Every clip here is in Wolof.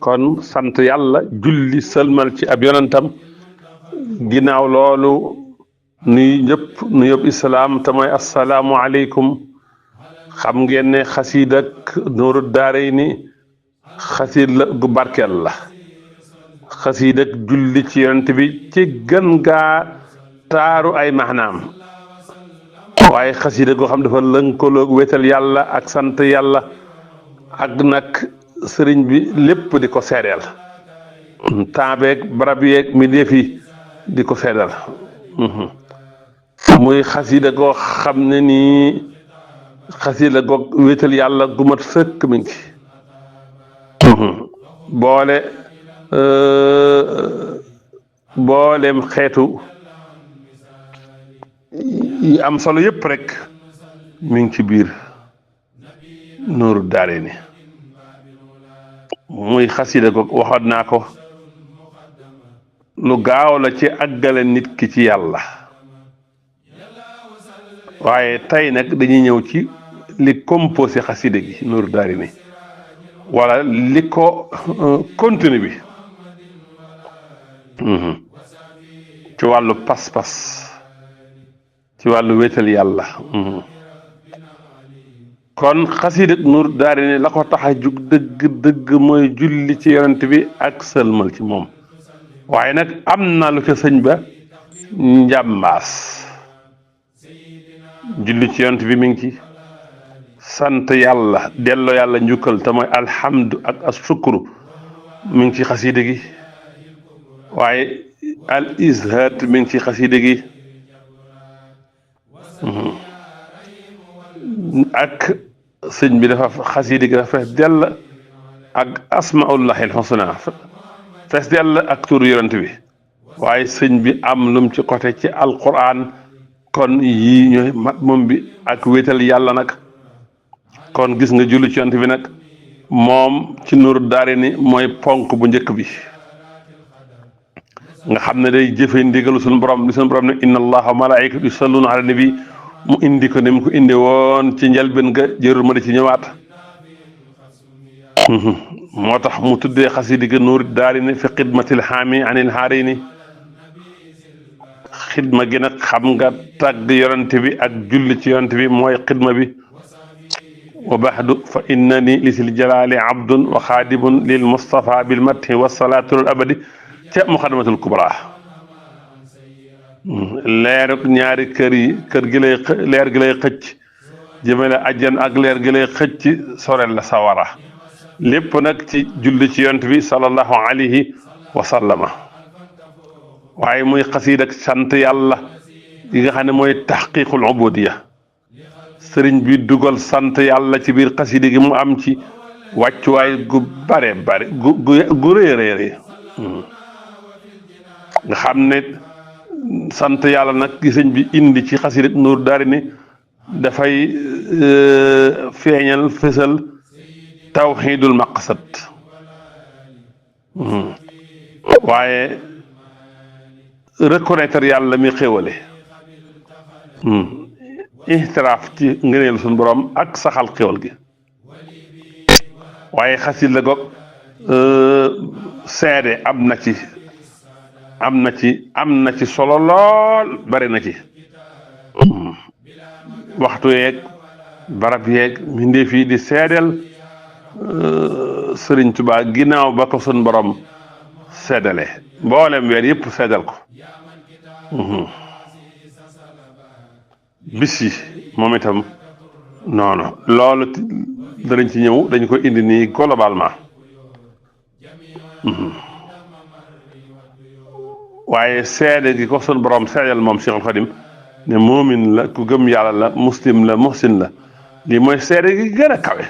kon sant yàlla julli sëlmal ci ab yonentam ginnaaw loolu nuy ñëpp nu yóbbu islaam te mooy assalaamu aleykum. xam ngeen ne xasiid ak Nuuru Daarayni xasiid la gu barkeel la, xasiid ak julli ci yonent bi ci gën gaa taaru ay maanaam, waaye xasiida goo xam dafa lënkaloog wéetal yàlla ak sant yàlla ak nag sëriñ bi lépp di ko seedeel, temps beeg barab yeeg mbindéef yi di ko seedeel. muy xasiida goo xam ne nii xasiida goo wéetal yàlla gu mat sëkk mi ngi boolem xeetu yi am solo yëpp rek mi ngi ci biir Nuuru Daarayni. muy xasida ko waxoon naa ko lu gaaw la ci àggale nit ki ci yàlla, waaye tey nag dañuy ñëw ci li composé xasida gi Nuuru Daarayni wala li ko contenu bi ci wàllu pas-pas, ci wàllu wéetal yàlla. kon xasiida Nuuru Daarayni la ko tax a jug dëgg mooy julli ci yonent bi ak sëlmal ci moom, waaye nag am na lu ca sëñ ba njàmbaas. julli ci yonent bi mi ngi ci sant yàlla, delloo yàlla njukkal te mooy alhamdu ak asukuru mi ngi ci xasiida gi, waaye al izhaad mi ngi ci xasiida gi ak sëñ bi dafa xasiida gi dafa fees dell ak asmaullahi alxusna, fees dell ak turu yonent bi, waaye sëñ bi am lum ci côté ci alquran. kon yii ñooy mat moom bi ak wéetal yàlla nag. kon gis nga julli ci yonent bi nag moom ci Nuuru Daarayni mooy ponk bu njëkk bi nga xam ne day jëfe ndigalu suñu borom li suñu borom ne inna allaha wa malaikatu yusalluna ala nabi, mu indi ko ni mu ko indi woon ci njëlbéen ga, jërul ma di ci ñëwaat. moo tax mu tuddee xasida gi Nuuru Daarayni fi xidmatil xaami anil haarayni. xidma gi nag xam nga tàgg yonent bi ak julli ci yonent bi mooy xidma bi. wa baxdu fa innani lisil jalaali abdun wa xaadimun lil mustafa bil mathi wa salaatul abadi ca muxadamatul kubra. leeruk ñaari kër yi, kër gi lay leer gi lay xëcc jëmale ajjan ak leer gi lay xëcc sorel la sawara, lépp nag ci julli ci yonent bi sallallahu alayhi wa sallama. waaye muy xasiida ak sant yàlla yi nga xam ne mooy taxqiqul ubudiya. sëriñ bi dugal sant yàlla ci biir xasiida gi mu am ci wàccuwaay gu bare gu rëy rëy nga xam ne sant yàlla nag gi sëñ bi indi ci xasiida ak Nuuru Daarayni dafay feeñal fësal tawxiidul maqsad, waaye reconnaître yàlla mi xéwale, ihtiraaf ci ngëneelu suñu borom ak saxal xéwal gi. waaye xasida la goog seede am na ci solo lool, bari na ci waxtu yeeg barab yeeg mbindéef yi di seedeel Sëriñ Tuubaa ginnaaw ba ko suñu borom seddale mboolem weer yëpp seddal ko. bis yi moom itam noonu, loolu danañ ci ñëw, dañ ko indi nii globalement. waaye seede gi ko sun borom seedal moom Cheikhul Khadim ne moomin la, ku gëm yàlla la, muslim la, muhsin la, lii mooy seede gi gën a kawe,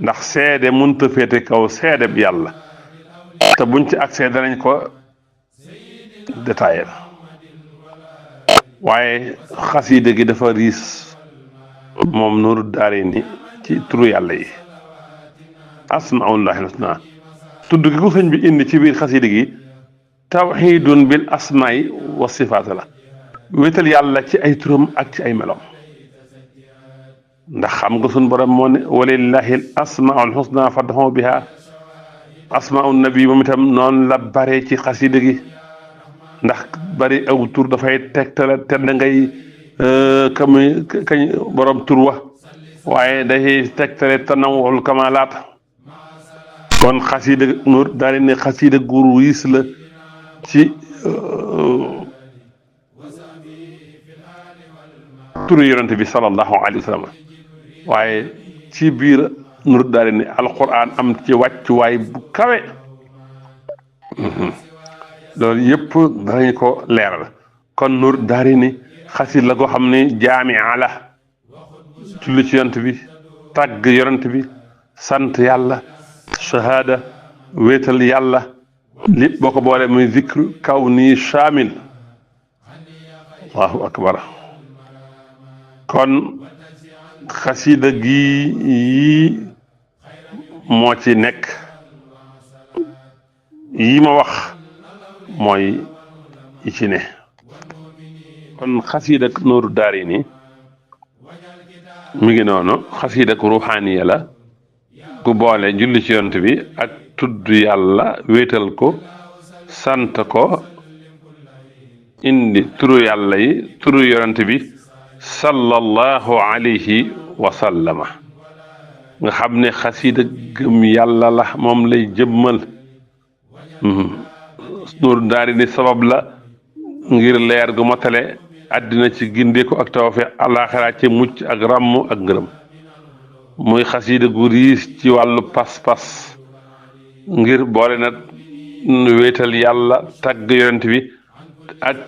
ndax seede mënut a féete kaw seede bi yàlla, te buñ ci accès danañ ko détaillé. waaye xasiida gi dafa riis moom Nuuru Daarayni ci turu yàlla yi, asmaullahi husna. tudd gi ko sëñ bi indi ci biir xasiida gi tawxiidun bil asmaai wa sifaat la, wéetal yàlla ci ay turam ak ci ay melom. ndax xam nga suñ borom moo ne walillahi al asmaul husna fad'uhu biha, asmaau nabi moom itam noonu la bare ci xasida gi ndax bari aw tur dafay tegtale tedd ngay kañ borom tur wa waaye day tegtale tanawul kamalaat kon xasida nur daal ne xasida gu riis la ci turu yonente bi sallallahu alayhi wa sallam waaye ci biir nur daal ne alquran am ci wàccuwaay bu kawe loolu yëpp danañ ko leeral kon nur daal ni xasida la goo xam ne jaamia la julli ci yonent bi tàgg yonent bi sant yàlla shahada wéetal yàlla lépp boo ko boole muy zikru kaw nii shaamil allahu akbar kon xasida gi yii moo ci nekk yii ma wax mooy yi ci ne kon xasida nooru daari ni mi ngi noonu xasida ku ruuxaaniya la ku boole julli ci yonent bi ak tudd yàlla wéetal ko sant ko indi turu yàlla yi turu yonent bi sallallahu alayhi wa sallama nga xam ne xasida gëm yàlla la moom lay jëmmal nuuru daari ni sabab la ngir leer gu matale àddina ci gindeeku ak tawfeex àllaaxira ci mucc ak ràmm ak ngërëm muy xasida gu riis ci wàllu pas-pas ngir boole na wéetal yàlla tagg yonent bi ak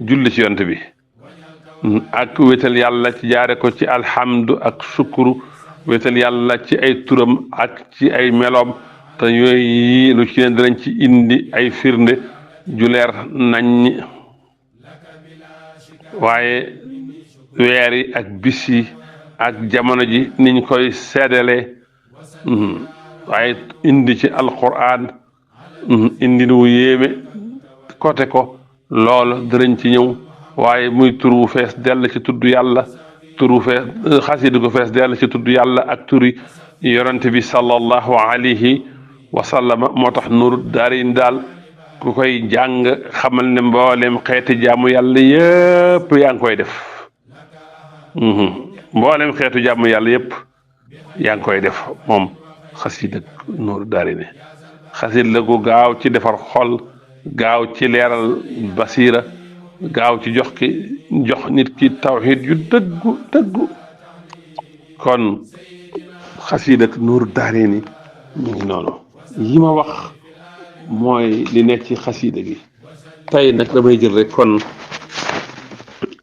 julli ci yonent bi ak wéetal yàlla ci jaare ko ci alhamdu ak sukuru wéetal yàlla ci ay turam ak ci ay meloom te yooyu lu ci ne danañ ci indi ay firnde ju leer nañ waaye weer yi ak bis yi ak jamono ji niñ koy seedalee waaye indi ci alquran indi nu yéeme côté ko loolu danañ ci ñëw waaye muy turu fees dell ci tudd yàlla turu fees xasida gu fees dell ci tudd yàlla ak turi yonente bi sallallahu alayhi wa sallama moo tax nuuru daarayni daal ku koy jàng xamal ne mboolem xeeti jaamu yàlla yëpp yaa ngi koy def mboolem xeetu jaamu yàlla yëpp yaa ngi koy def moom xasida nuuru daarayni xasida la gu gaaw ci defar xol gaaw ci leeral basiira gaaw ci jox nit ki tawxiid yu dëggu kon xasida nuuru daarayni mu ngi noonu yi ma wax mooy li nekk ci xasida gi tey nag damay jël rek kon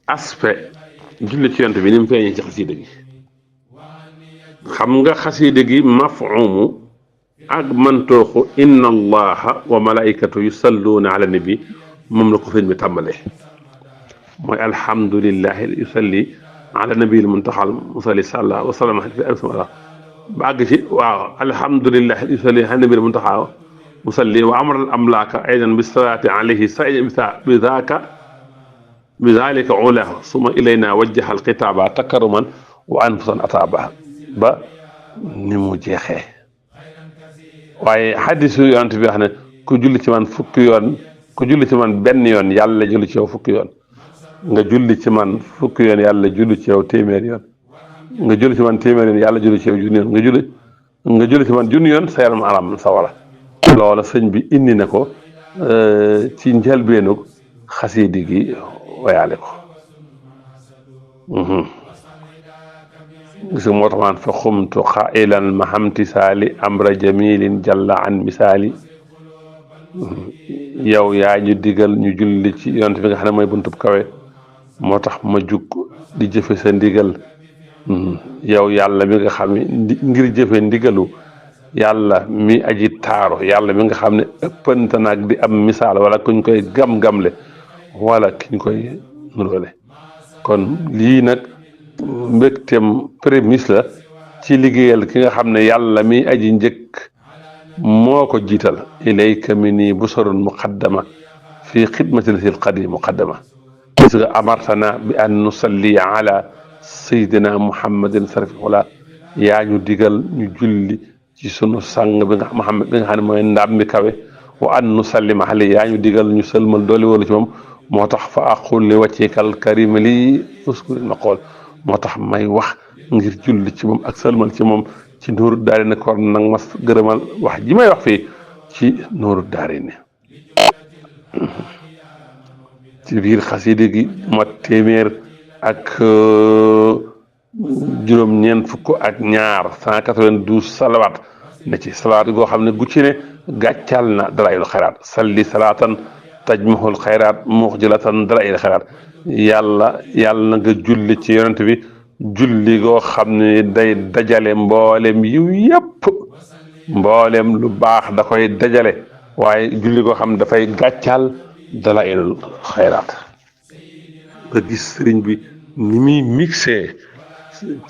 aspect julli ci yonent bi ni mu feeñee ci xasida gi xam nga xasida gi mafhumu ak mantooxu inna allaha wa malaikatu yusalluuna ala nabi moom la ko sëñ bi tàmbalee mooy alhamdulillahi yusalli ala nabil muntaxal musalli salla wa sallam ba àgg ci waaw alhamdulillahi yusalli ala nabil muntaxal musalli wa amral amlaaka aydan bi salaati alayhi sa bi zaaka bi zalika ulahu suma ilayna wajjaha alxitaaba takaruman wa anfusan ataaba ba ni mu jeexee waaye xadisu yonent bi wax ne ku julli ci man fukki yoon ku julli ci man benn yoon yàlla julli ci yow fukki yoon nga julli ci man fukki yoon yàlla julli ci yow téeméer yoon nga julli ci man téeméer yoon yàlla julli ci yow junni yoon nga julli ci man junni yoon sa yaram aram sa wala loola sëñ bi indi na ko ci njëlbeenu xasiidi gi wayaale ko gis nga moo tax maan fa xumtu xailan mahamtisaali amra jamilin jalla an misaali yow yaa ñu digal ñu julli ci yonent bi nga xam ne mooy buntub kawe moo tax ma jug di jëfe sa ndigal yow yàlla mi nga xam ne ngir jëfe ndigalu yàlla mi aji taaro yàlla mi nga xam ne ëppante naag di am misaal wala kuñ koy gam-gamle wala kiñ koy nuróole kon lii nag mbégteem prémisse la ci liggéeyal ki nga xam ne yàlla mi aji njëkk moo ko jiital ilayka minni busarun muqaddama fi xidmatil sil qadi muqaddama gis nga amartana bi an nusalli ala sayidina muhammadin sarfi wala yaa ñu digal ñu julli ci sunu sang bi nga Muhammad bi nga xam ne mooy ndam bi kawe wa an nu sallima ali yaa ñu digal ñu sëlmal dooli wóolu ci moom moo tax fa aqul li wàccikal karim lii uskuril ma xool moo tax may wax ngir julli ci moom ak sëlmal ci moom ci nuuru daari ne kon nag ma gërëmal wax ji may wax fii ci nuuru daari ne ci biir xasida gi ma téeméer ak juróom-ñeent fukk ak ñaar 192 salawaat ne ci salawaat goo xam ne gu ci ne gàccal na dalaayul xayraat salli salaatan tajmuhul xayraat muxjilatan dalaayul xayraat yàlla na nga julli ci yonent bi julli goo xam ne day dajale mboolem yiw yépp mboolem lu baax da koy dajale waaye julli goo xam ne dafay gàccal dalaayul xayraat nga gis sëriñ bi ni muy mixé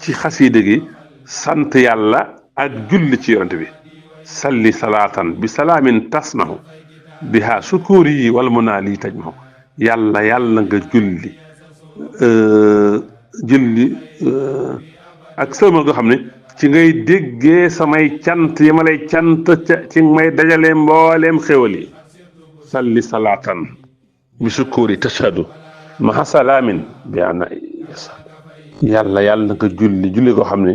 ci xasiida gi sant yàlla ak julli ci yonent bi salli salaatan bi salaamin tasmahu biha sukuri yi wala mun naa lii taj mahu yàlla nga julli ak sëlmal goo xam ne ci ngay déggee samay cant yi ma lay cant ci may dajale mbooleem xéwal yi salli salaatan bi sukuri tashhadu maha salaamin bi ana yàlla na nga julli goo xam ne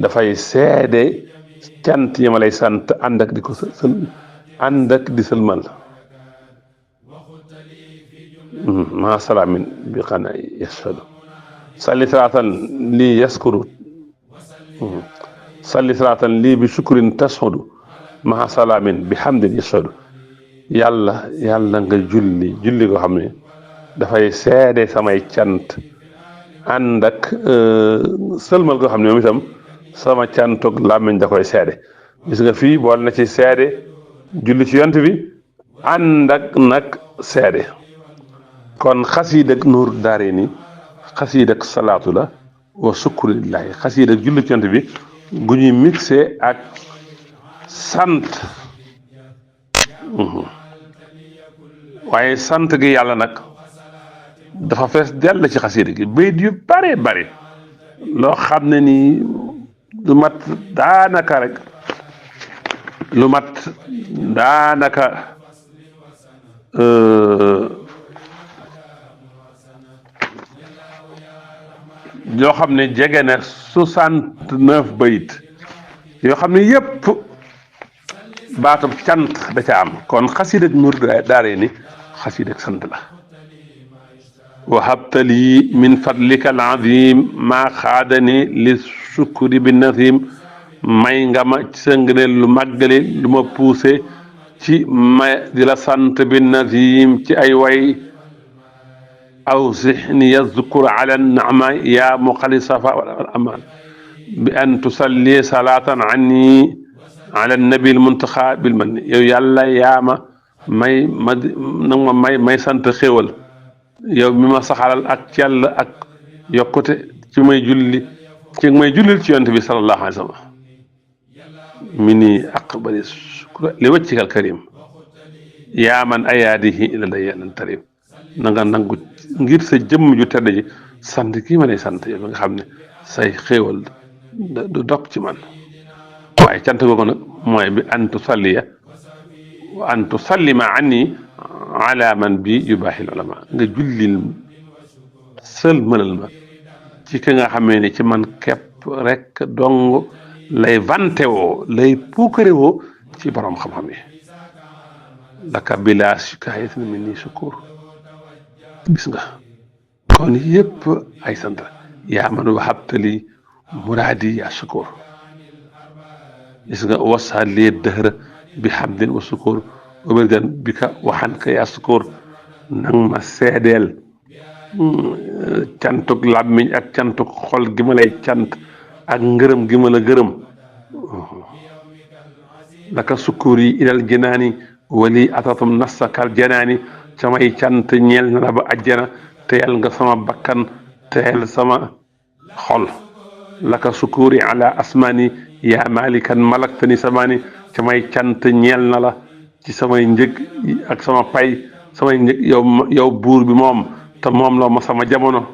dafay seede cant yi ma lay sant ànd ak di sëlmal maa salaamin bi xana yashhadu salli salaatan lii yaskuru salli salaatan lii bi shukrin tashudu maa salaamin bi hamdin yashhadu yàlla nga julli goo xam ne dafay seede samay cant ànd ak sëlmal goo xam ne moom itam sama cantoog làmmiñ da koy seede gis nga fii bool na ci seede julli ci yont bi ànd ak nag seede kon xasiid ak nuuru daarayni xasiid ak salaatu la wa sukru lillahi xasiid ak julli ci yont bi gu ñuy mixé ak sant waaye sant gi yàlla nag dafa fees dell ci xasiida gi bayit yu bare bare loo xam ne nii lu mat daanaka yoo xam ne jege na 69 bayit yoo xam ne yépp baatum cant da ca am kon xasiida ak nuuru daarayni xasiida ak sant la wahabtali min fadlika alazim maa xaadani li sukuri bi nazim may nga ma ci sa ngëneel lu màggale lu ma poussé ci ma di la sant bi nazim ci ay way aw sixni yazkur ala naama yaa muqali safa wal aman bi an tusalli salatan anni ala nabi almuntaxa bil man yow yàlla yaa ma may sant xéwal yow mi ma saxalal ak cell ak yokkute ci may jullil ci yonent bi sallallahu alayhi wa sallam mi nii aqbali shukra li wajhikal karim yaa man ayaadihi ila layyan tarim na nga nangu ngir sa jëmm ju tedd ji sant kii ma lay sant yow nga xam ne say xéewal du dog ci man waaye cant googu nag mooy bi an tusalliya wa an tusallima anni ala man bi yubaaxil ulama nga jullil sëlmalal ma ci ki nga xamee ne ci man képp rek dong lay vante woo lay puukare woo ci borom xam-xam yi laka bila shikaayatin minni shukur gis nga kon yëpp ay sant yaa man wahabtali muraadi ya shukur gis nga wasaal lii dëhra bi hamdin wa shukur wabirdan bi ka waxan ka yaa shukur nang ma seedeel cantuk làmmiñ ak cantuk xol gi ma lay cant ak ngërëm gi ma la gërëm laka sukkur yi ilal jinaani wali atatum nasakal janaani samay cant ñeel na la ba ajjana teyal nga sama bakkan teyal sama xol laka sukkur yi ala asmaani yaa malikan malaktani samaani samay cant ñeel na la ci samay njëg ak sama pay samay njëg yow buur bi moom te moom la ma sama jamono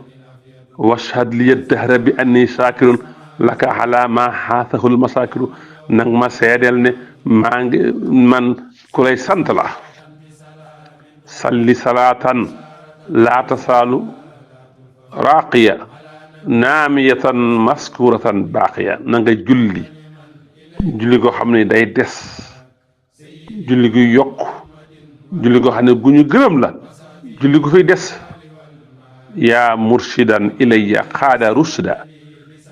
washhad li dahra bi anni shaakirun laka ala ma xaasahul masaakiru nag ma seedeel ne maa ngi man ku lay sant la salli salaatan laa tasaalu raaqiya naamiyatan maskuratan baaqiya na nga julli goo xam ne day des julli gu yokk julli goo xam ne gu ñu gërëm la julli gu fiy des yaa murshidan ilayya xaada rusda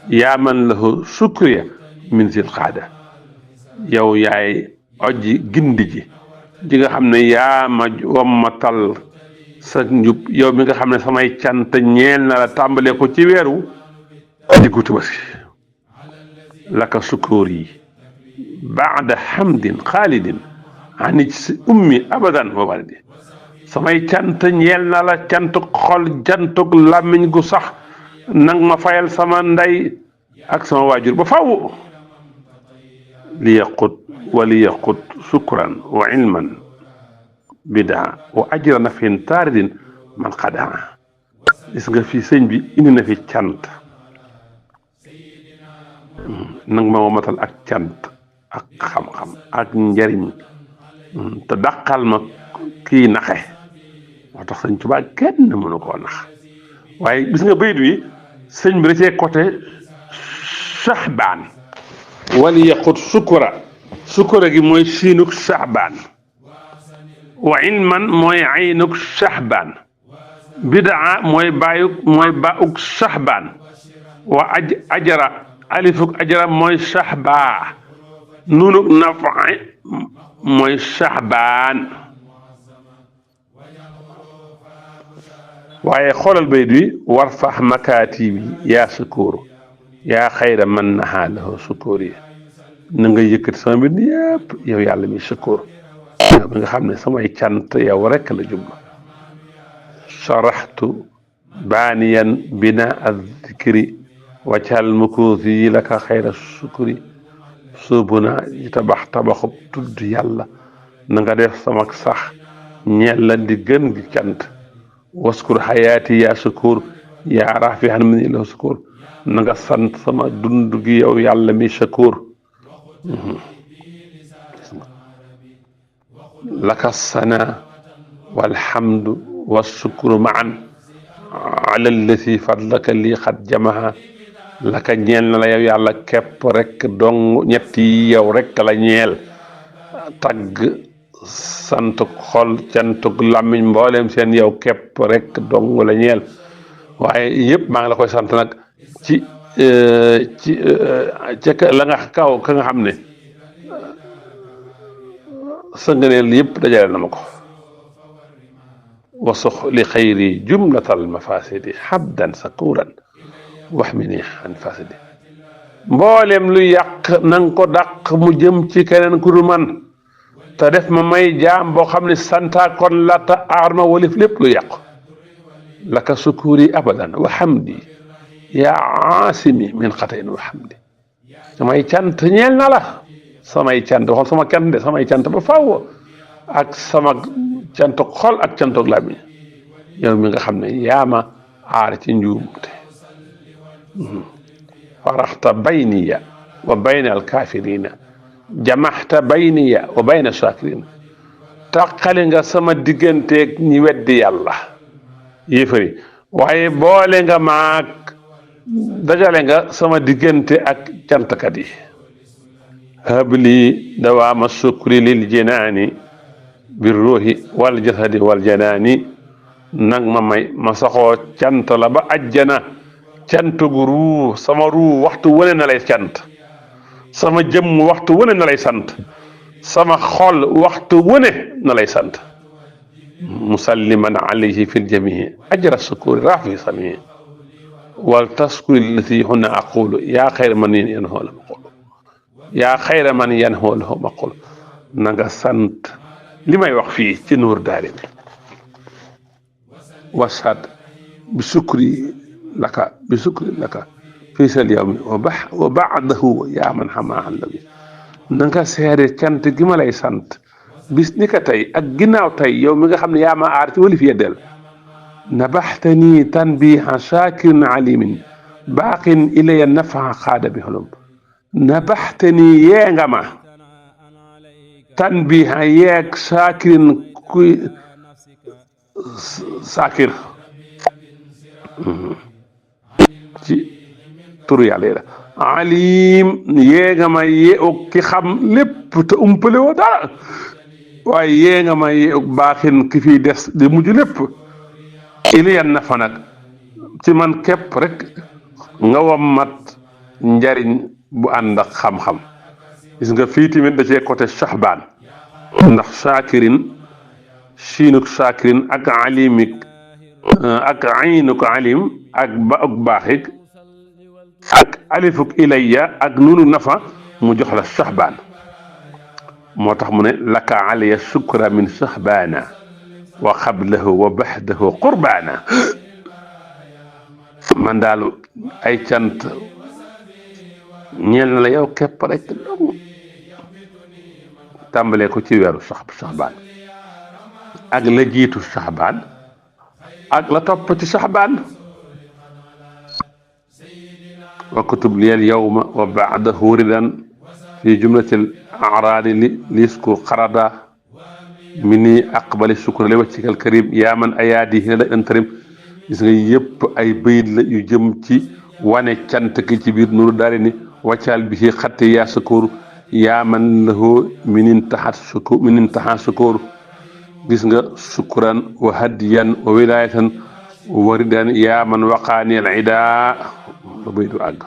yaa man lahu sukriya min zil xaada yow yaay ojji gindi ji nga xam ne yaa ma wammatal sa njub yow mi nga xam ne samay cant ñeel na la tàmbalee ko ci weeru diggu Tabaski laka sukóor yi baada hamdin xaalidin ani si ummi abadan wa walidi samay cant ñeel na la cantuk xol cantuk làmmiñ gu sax nang ma fayal sama ndey ak sama waajur ba faw li yaqut sukran wa ilman bidaa wa ajra nafin taaridin man xadaa gis nga fi sëñ bi indi na fi cant nang ma womatal ak cant ak xam-xam ak njariñ te dàqal ma kii naxe moo tax sëñ Tuubaa kenn mënu koo nax waaye gis nga bayit wi sëñ bi da cee côté Saxbaan wali yaqut sukura gi mooy siinuk Saxbaan wa ilman mooy aynuk Saxbaan bidaa mooy bauk Saxbaan wa ajara alifuk ajara mooy Saxbaa nunuk nafa mooy Saxbaan waaye xoolal bayit wi warfax makaatibi yaa sukóoru yaa xayra man nahaa lahu sukóor yi na nga yëkkati sama mbir yëpp yow yàlla mi sukóor yow mi nga xam ne samay cant yow rekk la jublu saraxtu baaniyan bina azzikri waccal mukuusi yi laka xayra sukuri suubu naa yi tabaxub tudd yàlla na nga def sama sax ñeel la di gën gi cant waskur xayaati yaa sukur yaa rafihan min ila sukur na nga sant sama dund gi yow yàlla mi shakur laka sana walhamdu wasukuru maan ala allati fadlaka lii xat jamaha laka ñeel na la yow yàlla képp rek dong ñett yi yow rek la ñeel tagg santuk xol cantuk làmmiñ mbooleem seen yow képp rek dong la ñeel waaye yëpp maa ngi la koy sant nag ci la nga kaw ka nga xam ne sa ngëneel yëpp dajale na ma ko wasux li xayri jumlatal mafasidi habdan sakuran wax mi ni an fasidi mbooleem lu yàq na nga ko dàq mu jëm ci keneen ku dul man te def ma may jaam boo xam ne santa kon la ta aar ma walif lépp lu yàqu laka sukuri abadan wa hamdi yaa aasimi min xatayin wa hamdi samay cant ñeel na la samay cant xool sama cant de samay cant ba faaw ak sama cantuk xol ak cantuk làmmiñ yow mi nga xam ne yaa ma aar ci njuumte faraxta bayniya wa bayna alkaafirina jamaxta bayniya wa bayna shakirina taqali nga sama digganteeg ñi weddi yàlla yéefari waaye boole nga maag dajale nga sama diggante ak cantkat yi habli dawaama sukri lil jinaani bir ruuhi wal jasadi wal janaani nag ma may ma saxoo cant la ba ajjana cantug ruu sama ruu waxtu wane na lay cant sama jëmm waxtu wane na lay sant sama xol waxtu wane na lay sant musalliman alayhi fi ljamii ajra sukuri raafi samii wal taskuri allati huna aqulu yaa xayra man yanhoo la maqulu yaa xayra man yanhoo lahu maqulu na nga sant li may wax fii ci nuur daari mi wasad bi sukri laka fii sal yawmi wa baadahu yaa man xamaa allawi na nga seede cant gi ma lay sant bis ni ka tey ak ginnaaw tey yow mi nga xam ne yaa ma aar ci wali fi yeddeel nabaxtanii tanbiha shakirin alimin baaqin ilaya nafaha xaada bi xolum nabaxtani yee nga ma tanbiha yeeg saakirin kuy saakir ci turu yàlla yi la alim yee nga ma yee og ki xam lépp te umpale woo dara waaye yee nga ma yee og baaxin ki fii des di mujj lépp iliyan na fa nag ci man képp rek nga wammat njariñ bu ànd ak xam-xam gis nga fii tamit da cee côté Shahbaan ndax Shakirin siinuk Shakirin ak alimik ak aynuk alim ak ba ak baaxik ak alifuk ilayya ak nunu nafa mu jox la Shahbaan moo tax mu ne laka aliya shukra min Shahbaana wa qablahu wa baxdahu qurbaana man daal ay cant ñeel na la yow képp rek dong tàmbalee ko ci weeru Shahbaan ak la jiitu Shahbaan ak la topp ci Shahbaan wa kutub liyal yawma wa ba'dahu ridan fi jumlatil a'raadi li lisku xarada mini aqbali shukra li wajhikal karim yaa man ayaadihi la antarim gis nga yëpp ay bayit la yu jëm ci wane cant ki ci biir Nuuru Daarayni waccaal bi ci xatti yaa sukkur yaa man lahu minin taxat sukkur gis nga sukkuran wa hadiyan wa wilayatan wa ridan yaa man waqaani al idaa ba bay du àgg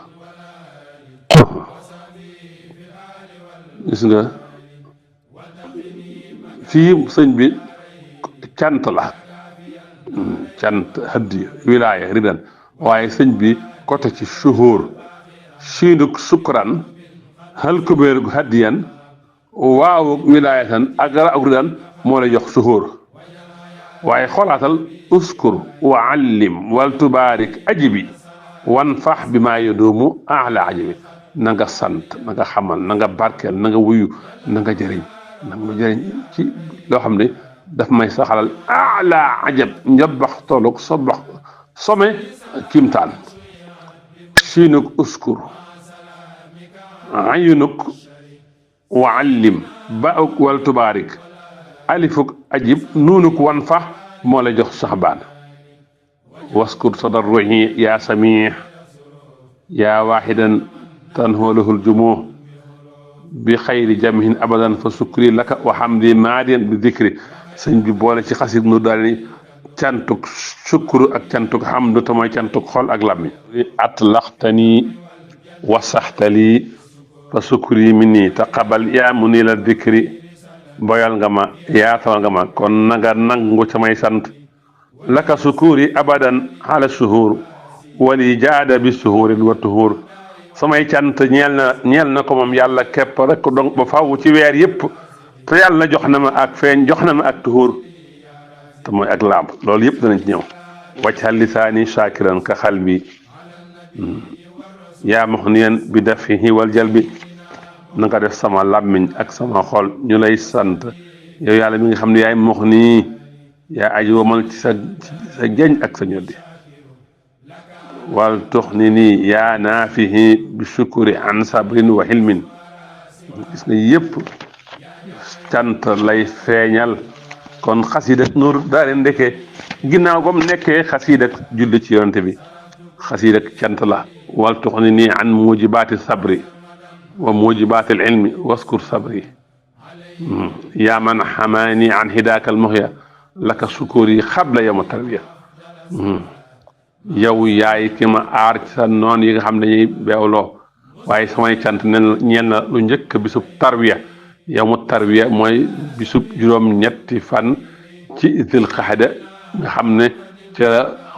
gis nga fii sëñ bi cant la cant hadiya wilaaya ridan waaye sëñ bi côté ci shuhur siinuk sukkuran hal kubéer gu hadiyan waawug wilaayatan ak ra ak ridan moo lay jox suhóor waaye xoolaatal uskur wa allim wal tubaarik ajibi wan fax bi maa yodoomu ala ajibi na nga sant na nga xamal na nga barkeel na nga wuyu na nga jëriñ na nga jëriñ ci loo xam ne daf may saxalal ala ajab njabax tolloog sobax some kimtaan siinuk uskur ayunuk wa allim bauk wal tubaarik alifuk ajib nuunuk wan fa moo la jox Shahbaan waskur tadarruhi yaa samih yaa waaxidan tanhoolahul jumoo bi xayri jamihin abadan fa sukri laka wa hamdi maadiyan bi dikri sëñ bi boole ci xasit Nuuru Daarayni cantuk sukuru ak cantuk hamdu te mooy cantuk xol ak làmmiñ atlaxtani wasaxtali fa sukri minni taqabal yaa munila dikri boyal nga ma yaatal nga ma kon nanga nangu samay sant laka sukuri abadan ala suhur wali jaada bi suhurin wa tuhur samay cant ñeel na ko moom yàlla képp rek donc ba faaw ci weer yëpp te yàlla jox na ma ak feeñ jox na ma ak tuhur te mooy ak laab loolu yëpp danañ ci ñëw wajhal lisaani shakiran ka xalbi yaa muxniyan bi dafihi wal jalbi na nga def sama làmmiñ ak sama xol ñu lay sant yow yàlla mi nga xam ne yaay mox nii yaa aji womal ci sa jeñ ak sa ñoddi wal tux ni nii yaa naafihi bi shukuri an sabrin wa hilmin gis nga yëpp cant lay feeñal kon xasiida Nuuru Daarayni ndeke ginnaaw ba mu nekkee xasiida julli ci yonante bi xasiida cant la wal tux ni nii an mujibaati sabri wa mujibaatil ilmi waskur sabri yaa man xamaani an hidaakal muxya laka sukuri xabla yawma tarbiya yow yaay ki ma aar ci sa noon yi nga xam ne dañuy beewloo waaye samay cant ñeel na lu njëkk bisub tarbiya yawmu tarbiya mooy bisub juróom-ñetti fan ci Dul Qaada nga xam ne ca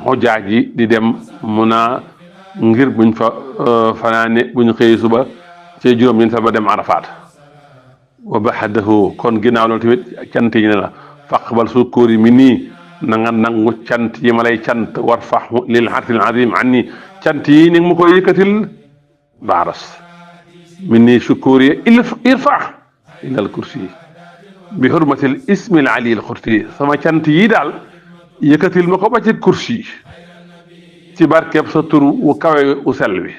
xujaaj yi di dem Muna ngir buñ fa fanaane buñ xëy suba ci juróom-ñeent fa ba dem Arafaat wa baxdahu kon ginnaaw loolu tamit cant yi ne la faqbal sukuri mi nii na nga nangu cant yi ma lay cant war fax lil xarfil azim an nii cant yi ni nga ma koy yëkkatil baaras mi nii sukuri irfa ilal kursi bi xurmatil ismil aliyil xursi sama cant yi daal yëkkatil ma ko ba ci kursi ci barkeb sa tur wu kawe wu sell bi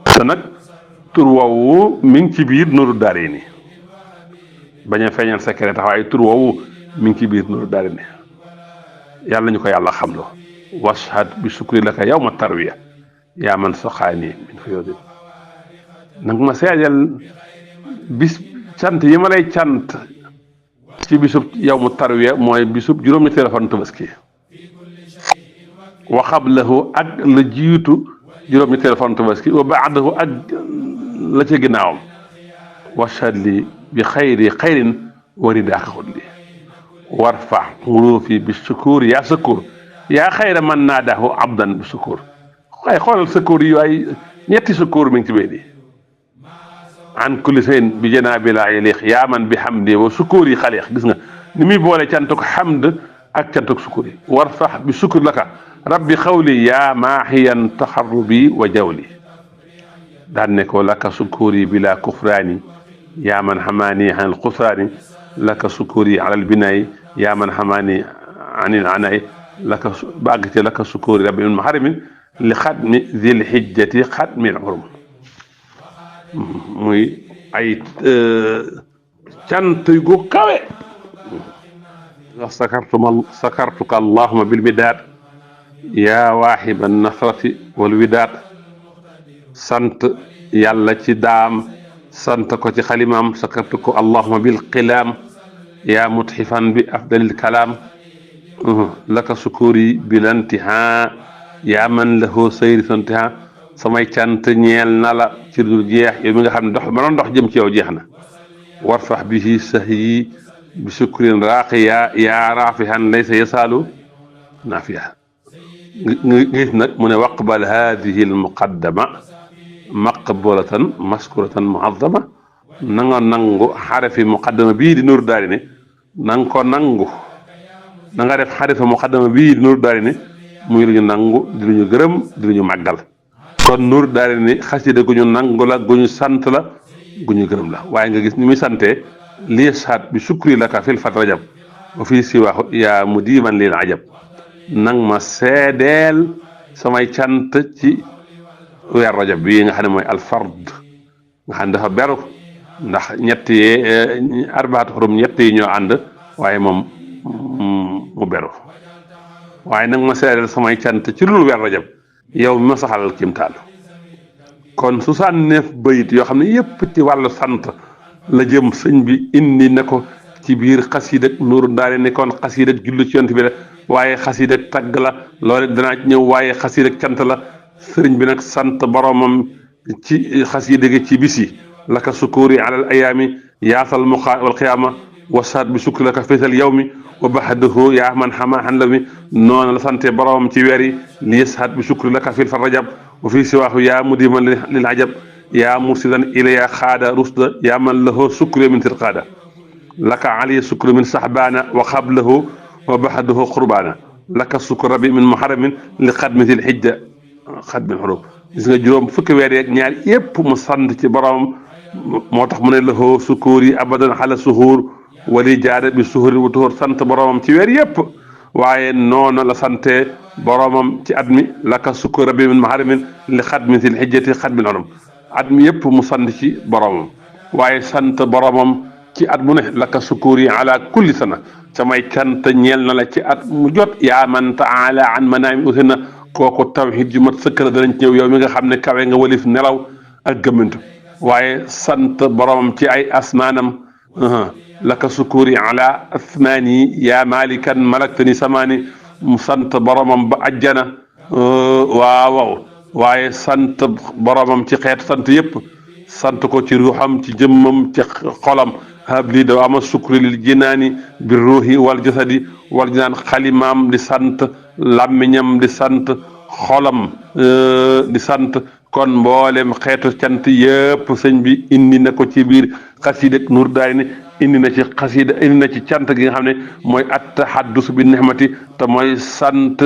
te nag tur woowu mi ngi ci biir Nuuru Daarayni bañ a feeñal secret tax waaye tur woowu mi ngi ci biir Nuuru Daarayni yàlla ñu ko yàlla xamloo washhad bi sukri laka yawma tarwiya yaa man soxaani min fuyuudi nag ma seedeel bis cant yi ma lay cant ci bisub yawmu tarwiya mooy bisub juróom-ñetteelu fan Tabaski wa qablahu ak la jiitu juróom-ñetteelu fan Tabaski wa baadahu ak la ca ginnaawam washhad li bi xayrin waridaaka xut li warfa xuruufi bi sukuur yaa sukuur yaa xayra man naadahu abdan bi sukuur waaye xoolal sukuur yi waaye ñetti sukuur mi ngi ci béy di an kulli shay'in bi janaabi laa yaliq yaa man bi hamdi wa sukuur yi xaliq gis nga ni muy boole cantuk hamd ak cantuk sukuur yi warfa bi sukuur laka rabbi xawli yaa maaxiyan taxarrubi wa jawli daan ne ko laka sukuuri bila kufraani yaa man xamaani an alxusraani laka sukuuri ala albinaay yaa man xamaani anil anaay laka bàgg ci laka sukuuri rabbi min maharimin li xatmi zil xijjati xatmi xurum muy ay cant gu kawe sakartuka allahuma bilmidaad yaa waaxiba nasrati wal widaad sant yàlla ci daam sant ko ci xalimaam sakartu ko allahuma bil qilaam yaa mutxifan bi afdalil kalaam laka sukuri bilantiha yaa man lahu sayri santiha samay cant ñeel na la ci dul jeex yow mi nga xam ne dox ma doon dox jëm ci yow jeex na warfax bihi sahyi bi sukrin raaqiya yaa raafihan laysa yasaalu naafiya nga gis nag mu ne waqbal hadihi almuqaddama maqbulatan maskuratan muazzama na nga nangu xarafi muqaddama bii di Nuuru Daarayni na nga ko nangu na nga def xarafi muqaddama bii di Nuuru Daarayni muy lu ñu nangu di lu ñu gërëm di lu ñu màggal kon Nuuru Daarayni xasida gu ñu nangu la gu ñu sant la gu ñu gërëm la waaye nga gis ni muy santee lii saat bi sukri laka fil fat rajab wa fii siwaahu yaa mu diiman lil ajab nang ma seedeel samay cant ci weer rajab bii nga xam ne mooy alfard nga xam ne dafa beru ndax ñett yi arbaatu xurum ñett yi ñoo ànd waaye moom mu beru waaye nag ma seedeel samay cant ci lu weer rajab yow mi ma saxalal kimtaan kon 69 bayit yoo xam ne yépp ci wàllu sant la jëm sëñ bi indi na ko ci biir xasiid ak Nuuru Daarayni kon xasiid ak jullu ci yonent bi la waaye xasiid ak tagg la loolu danaa ci ñëw waaye xasiid ak cant la sëriñ bi nag sant boromam ci xasiida gi ci bis yi laka sukuri ala al ayaami yaasal muqa wal qiyaama wasaat bi sukri laka fisal yawmi wa baxdahu yaa man xama xan la mi noonu la sante boromam ci weer yi li yasaat bi sukri laka fil fa rajab wa fii siwaahu yaa mudiman lil ajab yaa mursidan ilaya xaada rusda yaa man lahu sukri min tilqaada laka aliya sukri min saxbaana wa xablahu wa baxdahu qurbaana laka sukri rabi min muharamin li xadmitil xijja xadmin xurum gis nga juróom fukki weer yeeg ñaar yépp mu sant ci boromam moo tax mu ne lahu sukuur yi abadan xala suhuur wali jaada bi suhuuri wu tuhuur sant boromam ci weer yépp waaye noonu la sante boromam ci at mi laka sukkur rabi min maharimin li xadmin sil xijjati xadmin xurum at mi yépp mu sant ci boromam waaye sant boromam ci at mu ne laka sukkuur yi ala kulli sana samay cant ñeel na la ci at mu jot yaa man taala an manaami usina kooku tawxiid ju mat sëkk la danañ ci ñëw yow mi nga xam ne kawe nga walif nelaw ak gëmmantu waaye sant boromam ci ay asmaanam laka sukuri ala asmaani yaa malikan malaktani samaani mu sant boromam ba ajjana waaw waaye sant boromam ci xeet sant yépp sant ko ci ruuxam ci jëmmam ci xolam habli dawaama sukri lil jinaani bi ruuhi wal jasadi wal jinaan xalimaam di sant làmmiñam di sant xolam di sant kon mboolem xeetu cant yëpp sëñ bi indi na ko ci biir xasida Nuuru Daarayni indi na ci xasida indi na ci cant gi nga xam ne mooy at-tahaddus bi nihmati te mooy sant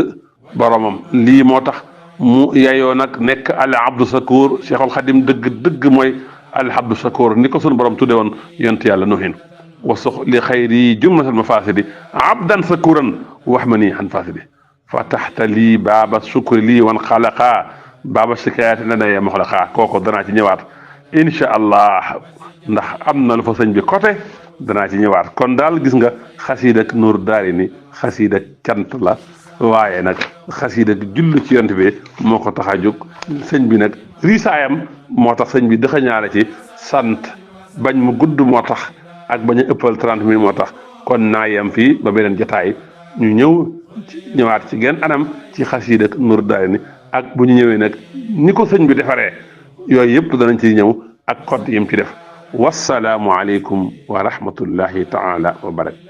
boromam lii moo tax mu yayoo nag nekk al abdu sakoor Cheikhul Xadim dëgg mooy al abdu sakoor ni ko sunu borom tudde woon yonent yàlla Nuuhin wa sox li xayri jumlatal mafaasidi abdan sakuran wax ma nii xan faasidi fataxta lii baaba sukri lii wan xalaqaa baaba sikayaati lana ya moxlaqaa kooku danaa ci ñëwaat incha allah ndax am na lu fa sëñ bi côté danaa ci ñëwaat kon daal gis nga xasiida ak Nuuru Daarayni xasiida ak cant la waaye nag xasiida ak jullu ci yont bi moo ko tax a jóg sëñ bi nag riisaayam moo tax sëñ bi dëxañaale ci sant bañ mu gudd moo tax ak bañ a ëppal 30 minutes moo tax kon naa yem fii ba beneen jotaay ñu ñëwaat ci genn anam ci xasiida ak Nuuru Daarayni ak bu ñu ñëwee nag ni ko sëñ bi defaree yooyu yëpp danañ ci ñëw ak code yim ci def wassalaamu aleykum wa rahmatullahi taala wa barakatu